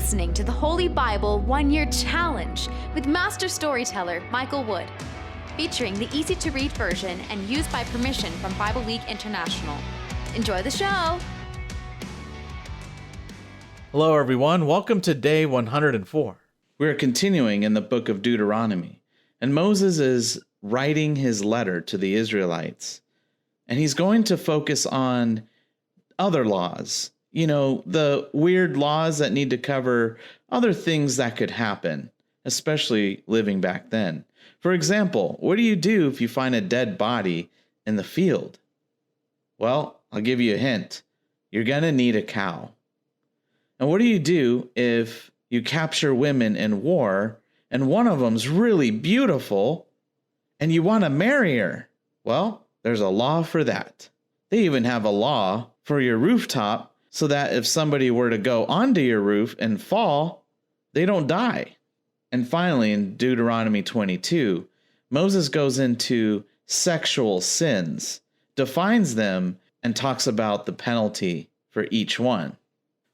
listening to the Holy Bible 1-Year Challenge with Master Storyteller Michael Wood, featuring the easy-to-read version and used by permission from Bible League International. Enjoy the show! Hello everyone, welcome to day 104. We are continuing in the book of Deuteronomy, and Moses is writing his letter to the Israelites, and he's going to focus on other laws. You know, the weird laws that need to cover other things that could happen, especially living back then. For example, what do you do if you find a dead body in the field? Well, I'll give you a hint. You're going to need a cow. And what do you do if you capture women in war and one of them's really beautiful and you want to marry her? Well, there's a law for that. They even have a law for your rooftop so that if somebody were to go onto your roof and fall, they don't die. And finally, in Deuteronomy 22, Moses goes into sexual sins, defines them, and talks about the penalty for each one.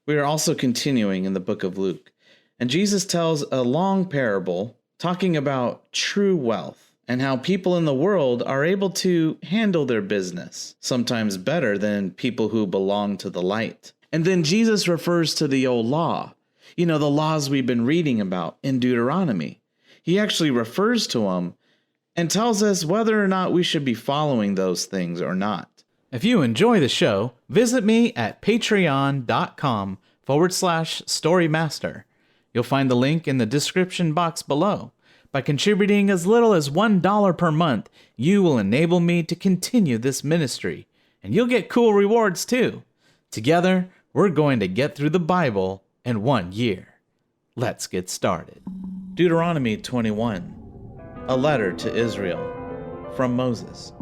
We are also continuing in the book of Luke, and Jesus tells a long parable talking about true wealth and how people in the world are able to handle their business, sometimes better than people who belong to the light. And then Jesus refers to the old law, the laws we've been reading about in Deuteronomy. He actually refers to them and tells us whether or not we should be following those things or not. If you enjoy the show, visit me at patreon.com/storymaster. You'll find the link in the description box below. By contributing as little as $1 per month, you will enable me to continue this ministry, and you'll get cool rewards too. Together, we're going to get through the Bible in 1 year. Let's get started. Deuteronomy 21, a letter to Israel from Moses.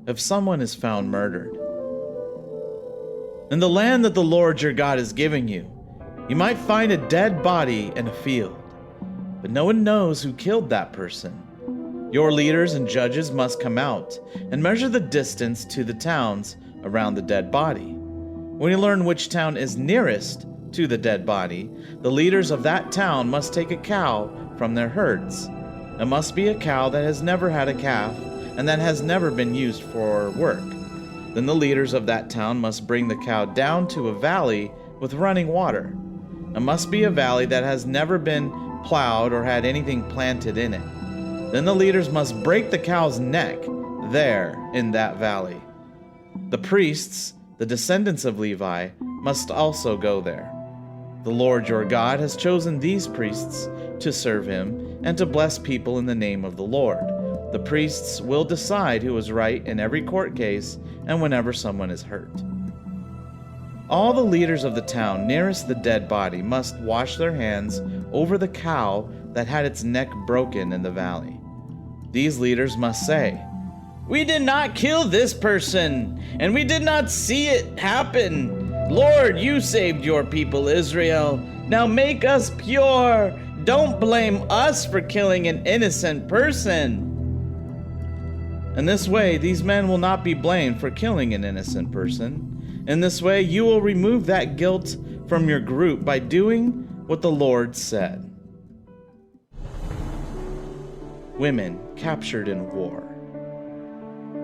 If someone is found murdered in the land that the Lord your God is giving you, you might find a dead body in a field, but no one knows who killed that person. Your leaders and judges must come out and measure the distance to the towns around the dead body. When you learn which town is nearest to the dead body, the leaders of that town must take a cow from their herds. It must be a cow that has never had a calf and that has never been used for work. Then the leaders of that town must bring the cow down to a valley with running water. It must be a valley that has never been plowed or had anything planted in it. Then the leaders must break the cow's neck there in that valley. The priests, the descendants of Levi, must also go there. The Lord your God has chosen these priests to serve him and to bless people in the name of the Lord. The priests will decide who is right in every court case and whenever someone is hurt. All the leaders of the town nearest the dead body must wash their hands over the cow that had its neck broken in the valley. These leaders must say, "We did not kill this person, and we did not see it happen. Lord, you saved your people Israel. Now make us pure. Don't blame us for killing an innocent person." In this way, these men will not be blamed for killing an innocent person. In this way, you will remove that guilt from your group by doing what the Lord said. Women captured in war.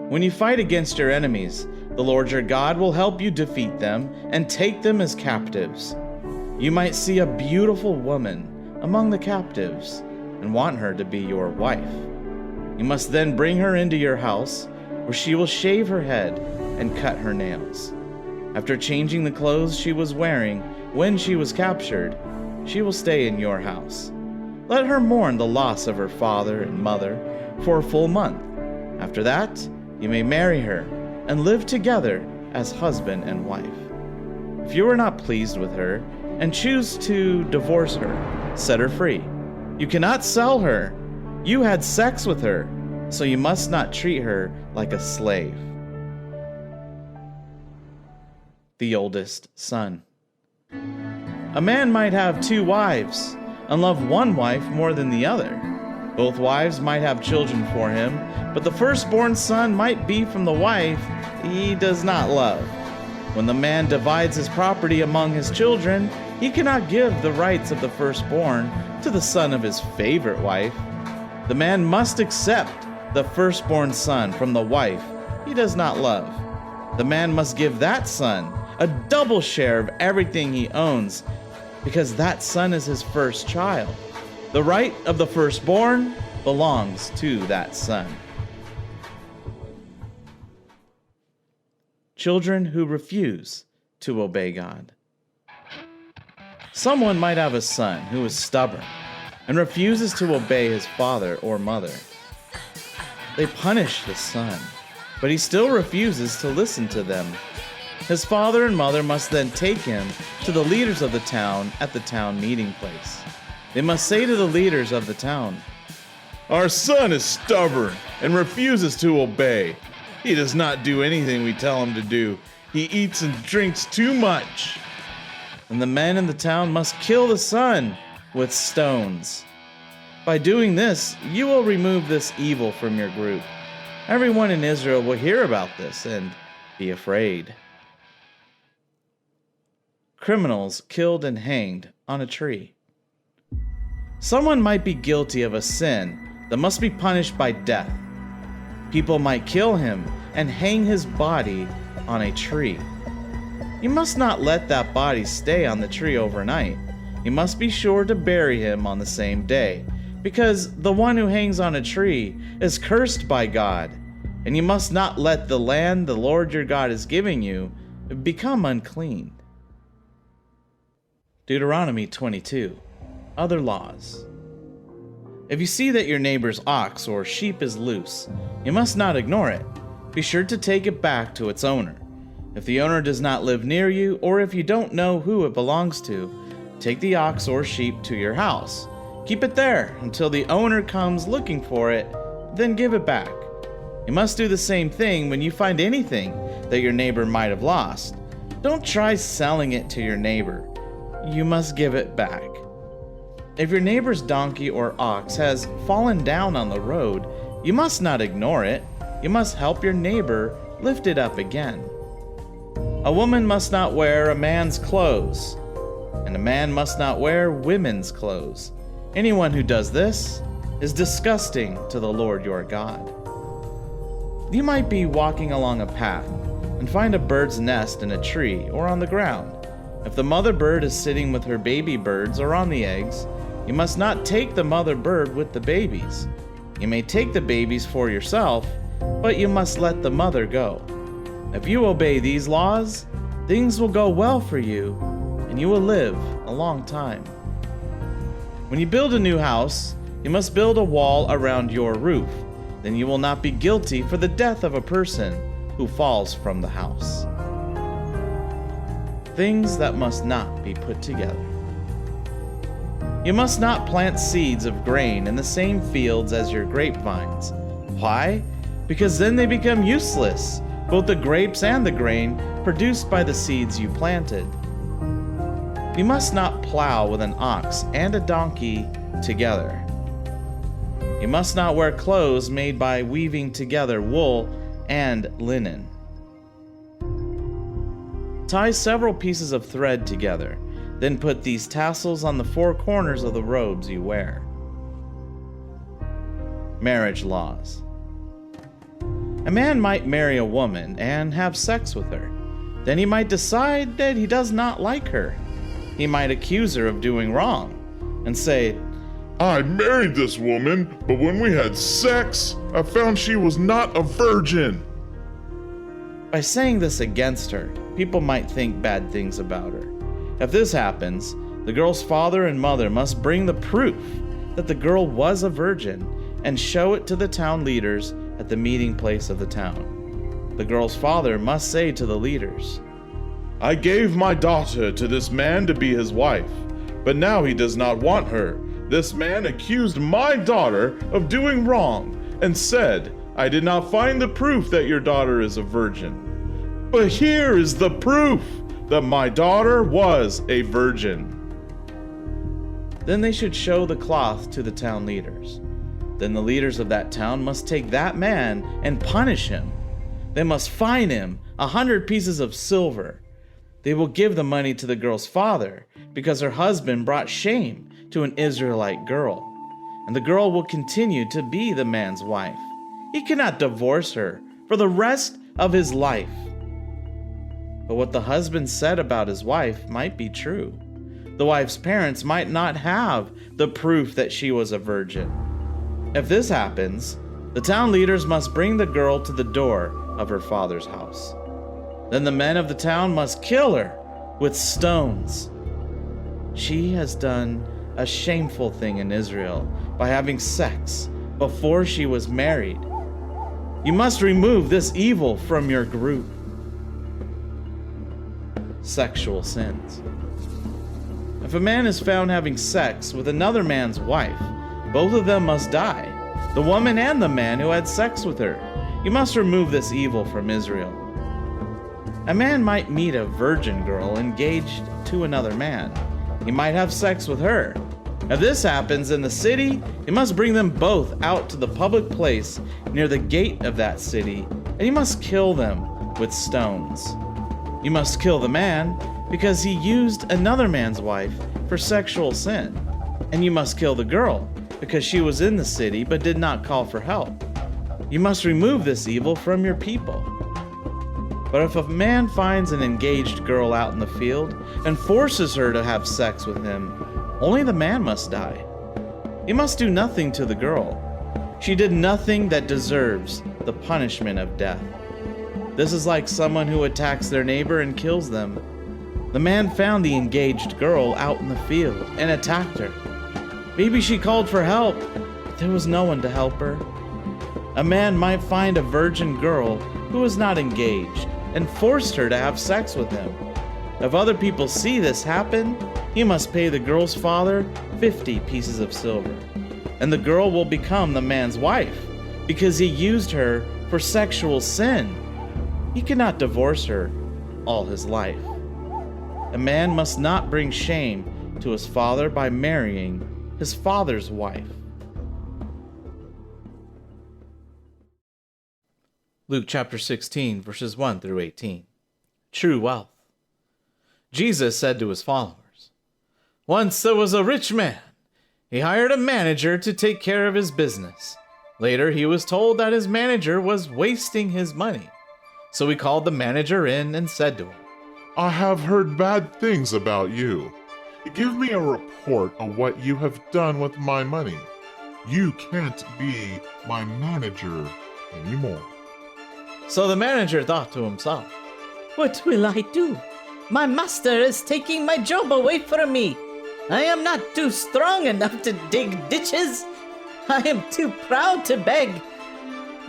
When you fight against your enemies, the Lord your God will help you defeat them and take them as captives. You might see a beautiful woman among the captives and want her to be your wife. You must then bring her into your house, where she will shave her head and cut her nails. After changing the clothes she was wearing when she was captured, she will stay in your house. Let her mourn the loss of her father and mother for a full month. After that, you may marry her and live together as husband and wife. If you are not pleased with her and choose to divorce her, set her free. You cannot sell her. You had sex with her, so you must not treat her like a slave. The oldest son. A man might have 2 wives and love one wife more than the other. Both wives might have children for him, but the firstborn son might be from the wife he does not love. When the man divides his property among his children, He cannot give the rights of the firstborn to the son of his favorite wife. The man must accept the firstborn son from the wife he does not love. The man must give that son a double share of everything he owns, because that son is his first child. The right of the firstborn belongs to that son. Children who refuse to obey God. Someone might have a son who is stubborn and refuses to obey his father or mother. They punish the son, but he still refuses to listen to them. His father and mother must then take him to the leaders of the town at the town meeting place. They must say to the leaders of the town, "Our son is stubborn and refuses to obey. He does not do anything we tell him to do. He eats and drinks too much." And the men in the town must kill the son with stones. By doing this, you will remove this evil from your group. Everyone in Israel will hear about this and be afraid. Criminals killed and hanged on a tree. Someone might be guilty of a sin that must be punished by death. People might kill him and hang his body on a tree. You must not let that body stay on the tree overnight. You must be sure to bury him on the same day, because the one who hangs on a tree is cursed by God, and you must not let the land the Lord your God is giving you become unclean. Deuteronomy 22. Other laws. If you see that your neighbor's ox or sheep is loose, you must not ignore it. Be sure to take it back to its owner. If the owner does not live near you, or if you don't know who it belongs to, take the ox or sheep to your house. Keep it there until the owner comes looking for it, then give it back. You must do the same thing when you find anything that your neighbor might have lost. Don't try selling it to your neighbor. You must give it back. If your neighbor's donkey or ox has fallen down on the road, you must not ignore it. You must help your neighbor lift it up again. A woman must not wear a man's clothes, and a man must not wear women's clothes. Anyone who does this is disgusting to the Lord your God. You might be walking along a path and find a bird's nest in a tree or on the ground. If the mother bird is sitting with her baby birds or on the eggs, you must not take the mother bird with the babies. You may take the babies for yourself, but you must let the mother go. If you obey these laws, things will go well for you, and you will live a long time. When you build a new house, you must build a wall around your roof. Then you will not be guilty for the death of a person who falls from the house. Things that must not be put together. You must not plant seeds of grain in the same fields as your grapevines. Why? Because then they become useless, both the grapes and the grain produced by the seeds you planted. You must not plow with an ox and a donkey together. You must not wear clothes made by weaving together wool and linen. Tie several pieces of thread together, then put these tassels on the four corners of the robes you wear. Marriage laws. A man might marry a woman and have sex with her. Then he might decide that he does not like her. He might accuse her of doing wrong and say, "I married this woman, but when we had sex, I found she was not a virgin." By saying this against her, people might think bad things about her. If this happens, the girl's father and mother must bring the proof that the girl was a virgin and show it to the town leaders at the meeting place of the town. The girl's father must say to the leaders, "I gave my daughter to this man to be his wife, but now he does not want her. This man accused my daughter of doing wrong and said, 'I did not find the proof that your daughter is a virgin. But here is the proof that my daughter was a virgin.'" Then they should show the cloth to the town leaders. Then the leaders of that town must take that man and punish him. They must fine him 100 pieces of silver. They will give the money to the girl's father, because her husband brought shame to an Israelite girl, and the girl will continue to be the man's wife. He cannot divorce her for the rest of his life. But what the husband said about his wife might be true. The wife's parents might not have the proof that she was a virgin. If this happens, the town leaders must bring the girl to the door of her father's house. Then the men of the town must kill her with stones. She has done a shameful thing in Israel by having sex before she was married. You must remove this evil from your group. Sexual sins. If a man is found having sex with another man's wife, both of them must die, the woman and the man who had sex with her. You must remove this evil from Israel. A man might meet a virgin girl engaged to another man. He might have sex with her. If this happens in the city, you must bring them both out to the public place near the gate of that city, and you must kill them with stones. You must kill the man because he used another man's wife for sexual sin, and you must kill the girl because she was in the city but did not call for help. You must remove this evil from your people. But if a man finds an engaged girl out in the field and forces her to have sex with him, only the man must die. He must do nothing to the girl. She did nothing that deserves the punishment of death. This is like someone who attacks their neighbor and kills them. The man found the engaged girl out in the field and attacked her. Maybe she called for help, but there was no one to help her. A man might find a virgin girl who was not engaged and forced her to have sex with him. If other people see this happen, he must pay the girl's father 50 pieces of silver, and the girl will become the man's wife because he used her for sexual sin. He cannot divorce her all his life. A man must not bring shame to his father by marrying his father's wife. Luke chapter 16, verses 1 through 18. True wealth. Jesus said to his followers, "Once there was a rich man. He hired a manager to take care of his business. Later, he was told that his manager was wasting his money. So he called the manager in and said to him, 'I have heard bad things about you. Give me a report of what you have done with my money. You can't be my manager anymore.' So the manager thought to himself, 'What will I do? My master is taking my job away from me. I am not too strong enough to dig ditches. I am too proud to beg.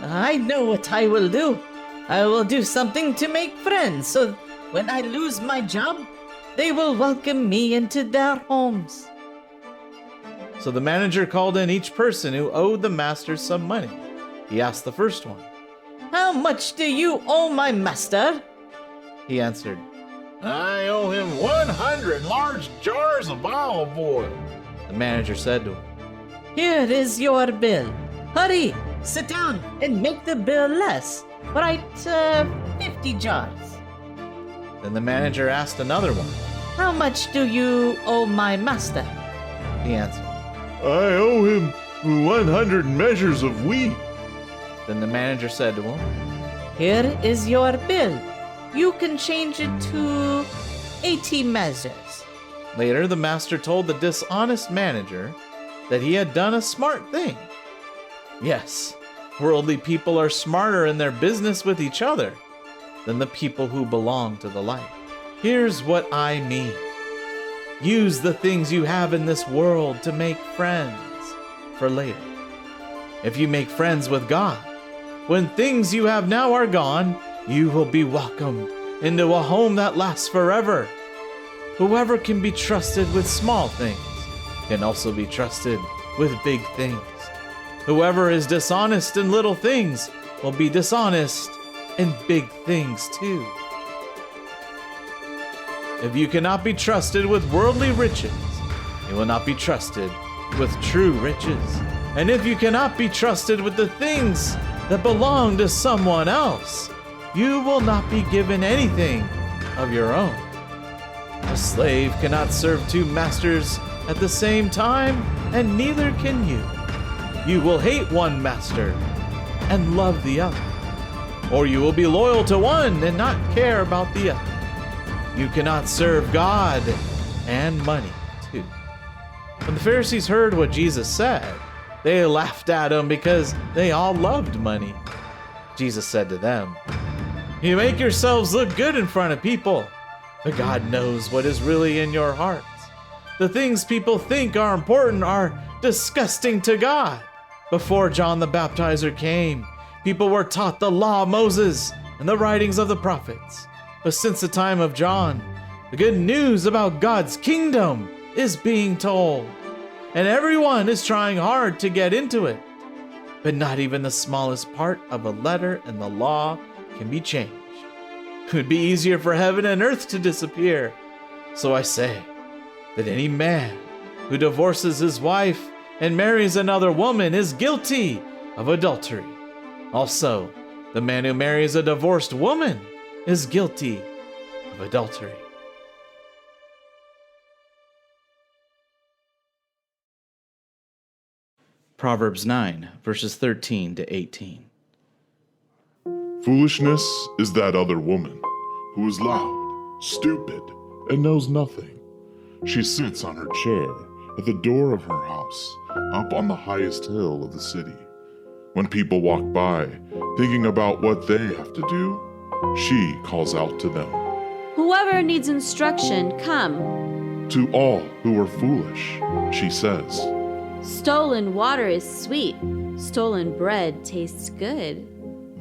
I know what I will do. I will do something to make friends, so when I lose my job, they will welcome me into their homes.' So the manager called in each person who owed the master some money. He asked the first one. 'How much do you owe my master?' He answered, 'I owe him 100 large jars of olive oil.' The manager said to him, 'Here is your bill. Hurry, sit down and make the bill less. Write 50 jars.' Then the manager asked another one. 'How much do you owe my master?' He answered. 'I owe him 100 measures of wheat.' Then the manager said to him, 'Here is your bill. You can change it to 80 measures.' Later, the master told the dishonest manager that he had done a smart thing. Yes, worldly people are smarter in their business with each other than the people who belong to the light. Here's what I mean. Use the things you have in this world to make friends for later. If you make friends with God, when things you have now are gone, you will be welcomed into a home that lasts forever. Whoever can be trusted with small things can also be trusted with big things. Whoever is dishonest in little things will be dishonest in big things too. If you cannot be trusted with worldly riches, you will not be trusted with true riches. And if you cannot be trusted with the things that belong to someone else, you will not be given anything of your own. A slave cannot serve two masters at the same time, and neither can you. You will hate one master and love the other, or you will be loyal to one and not care about the other. You cannot serve God and money too. When the Pharisees heard what Jesus said, they laughed at him because they all loved money. Jesus said to them, "You make yourselves look good in front of people, but God knows what is really in your hearts. The things people think are important are disgusting to God. Before John the Baptizer came, people were taught the law of Moses and the writings of the prophets. But since the time of John, the good news about God's kingdom is being told, and everyone is trying hard to get into it. But not even the smallest part of a letter in the law can be changed. It would be easier for heaven and earth to disappear. So I say that any man who divorces his wife and marries another woman is guilty of adultery. Also, the man who marries a divorced woman is guilty of adultery." Proverbs 9, verses 13 to 18. Foolishness is that other woman who is loud, stupid, and knows nothing. She sits on her chair at the door of her house, up on the highest hill of the city. When people walk by, thinking about what they have to do, she calls out to them. Whoever needs instruction, come. To all who are foolish, she says, Stolen water is sweet. Stolen bread tastes good.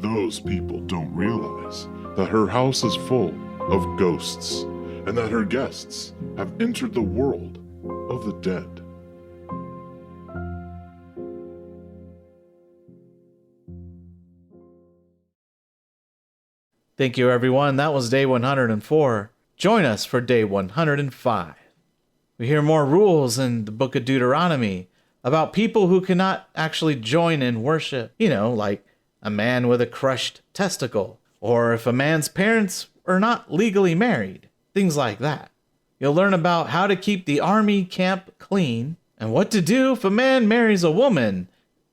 those people don't realize that her house is full of ghosts and that her guests have entered the world of the dead. Thank you, everyone. That was day 104. Join us for day 105. We hear more rules in the book of Deuteronomy about people who cannot actually join in worship. You know, like a man with a crushed testicle, or if a man's parents are not legally married, things like that. You'll learn about how to keep the army camp clean and what to do if a man marries a woman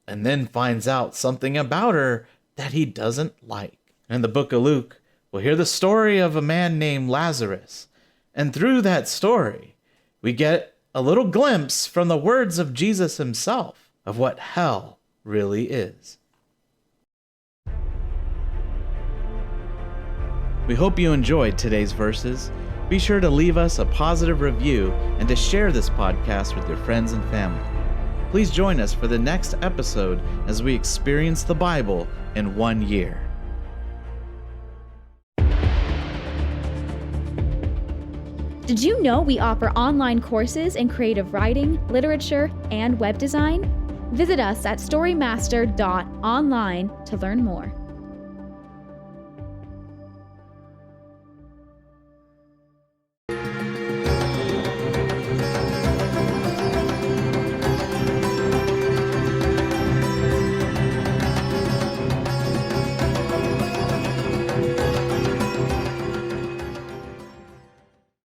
and then finds out something about her that he doesn't like. In the book of Luke, we'll hear the story of a man named Lazarus. And through that story, we get a little glimpse from the words of Jesus himself of what hell really is. We hope you enjoyed today's verses. Be sure to leave us a positive review and to share this podcast with your friends and family. Please join us for the next episode as we experience the Bible in 1 year. Did you know we offer online courses in creative writing, literature, and web design? Visit us at storymaster.online to learn more.